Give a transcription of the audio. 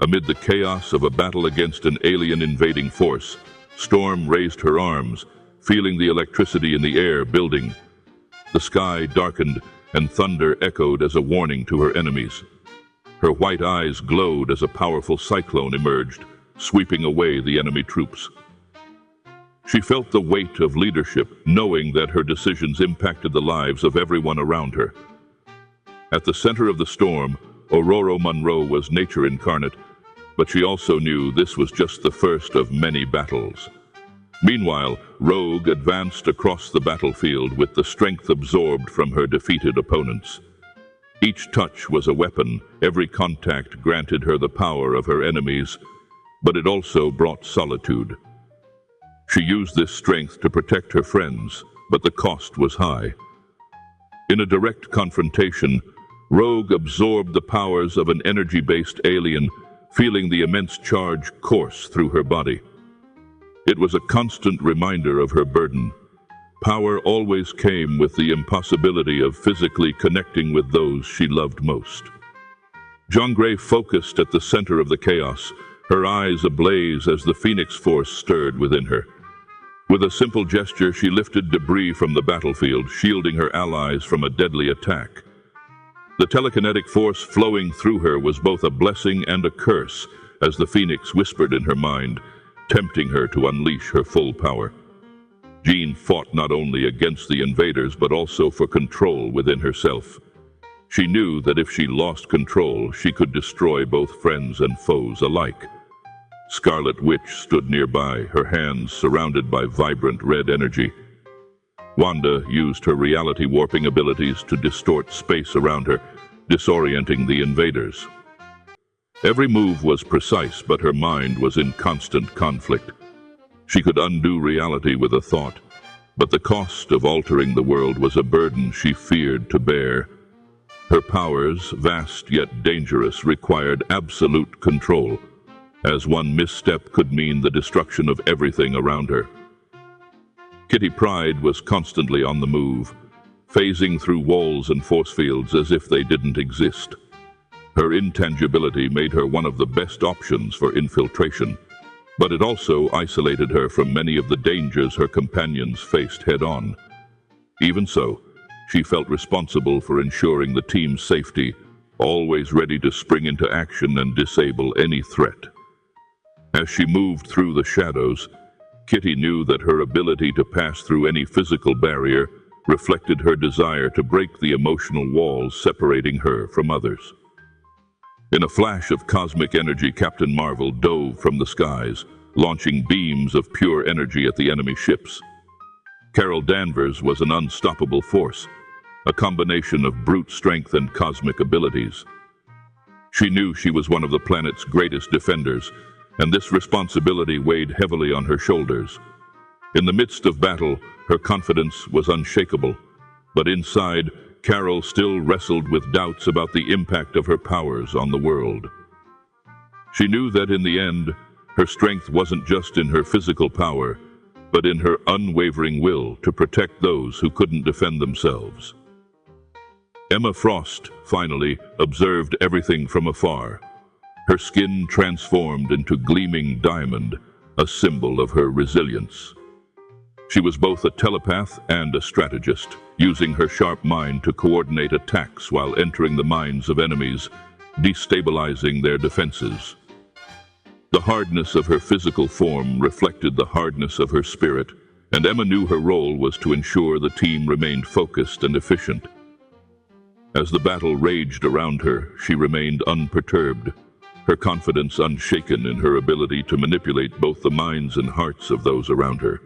Amid the chaos of a battle against an alien invading force, Storm raised her arms, feeling the electricity in the air building. The sky darkened, and thunder echoed as a warning to her enemies. Her white eyes glowed as a powerful cyclone emerged, sweeping away the enemy troops. She felt the weight of leadership, knowing that her decisions impacted the lives of everyone around her. At the center of the storm, Aurora Monroe was nature incarnate, but she also knew this was just the first of many battles. Meanwhile, Rogue advanced across the battlefield with the strength absorbed from her defeated opponents. Each touch was a weapon, every contact granted her the power of her enemies, but it also brought solitude. She used this strength to protect her friends, but the cost was high. In a direct confrontation, Rogue absorbed the powers of an energy-based alien, feeling the immense charge course through her body. It was a constant reminder of her burden. Power always came with the impossibility of physically connecting with those she loved most. Jean Grey focused at the center of the chaos, her eyes ablaze as the Phoenix Force stirred within her. With a simple gesture, she lifted debris from the battlefield, shielding her allies from a deadly attack. The telekinetic force flowing through her was both a blessing and a curse, as the Phoenix whispered in her mind, tempting her to unleash her full power. Jean fought not only against the invaders, but also for control within herself. She knew that if she lost control, she could destroy both friends and foes alike. Scarlet Witch stood nearby, her hands surrounded by vibrant red energy. Wanda used her reality warping abilities to distort space around her, disorienting the invaders. Every move was precise, but her mind was in constant conflict. She could undo reality with a thought, but the cost of altering the world was a burden she feared to bear. Her powers, vast yet dangerous, required absolute control, as one misstep could mean the destruction of everything around her. Kitty Pryde was constantly on the move, phasing through walls and force fields as if they didn't exist. Her intangibility made her one of the best options for infiltration, but it also isolated her from many of the dangers her companions faced head-on. Even so, she felt responsible for ensuring the team's safety, always ready to spring into action and disable any threat. As she moved through the shadows, Kitty knew that her ability to pass through any physical barrier reflected her desire to break the emotional walls separating her from others. In a flash of cosmic energy, Captain Marvel dove from the skies, launching beams of pure energy at the enemy ships. Carol Danvers was an unstoppable force, a combination of brute strength and cosmic abilities. She knew she was one of the planet's greatest defenders, and this responsibility weighed heavily on her shoulders. In the midst of battle, her confidence was unshakable, but inside, Carol still wrestled with doubts about the impact of her powers on the world. She knew that in the end, her strength wasn't just in her physical power, but in her unwavering will to protect those who couldn't defend themselves. Emma Frost, finally, observed everything from afar. Her skin transformed into gleaming diamond, a symbol of her resilience. She was both a telepath and a strategist, using her sharp mind to coordinate attacks while entering the minds of enemies, destabilizing their defenses. The hardness of her physical form reflected the hardness of her spirit, and Emma knew her role was to ensure the team remained focused and efficient. As the battle raged around her, she remained unperturbed, her confidence unshaken in her ability to manipulate both the minds and hearts of those around her.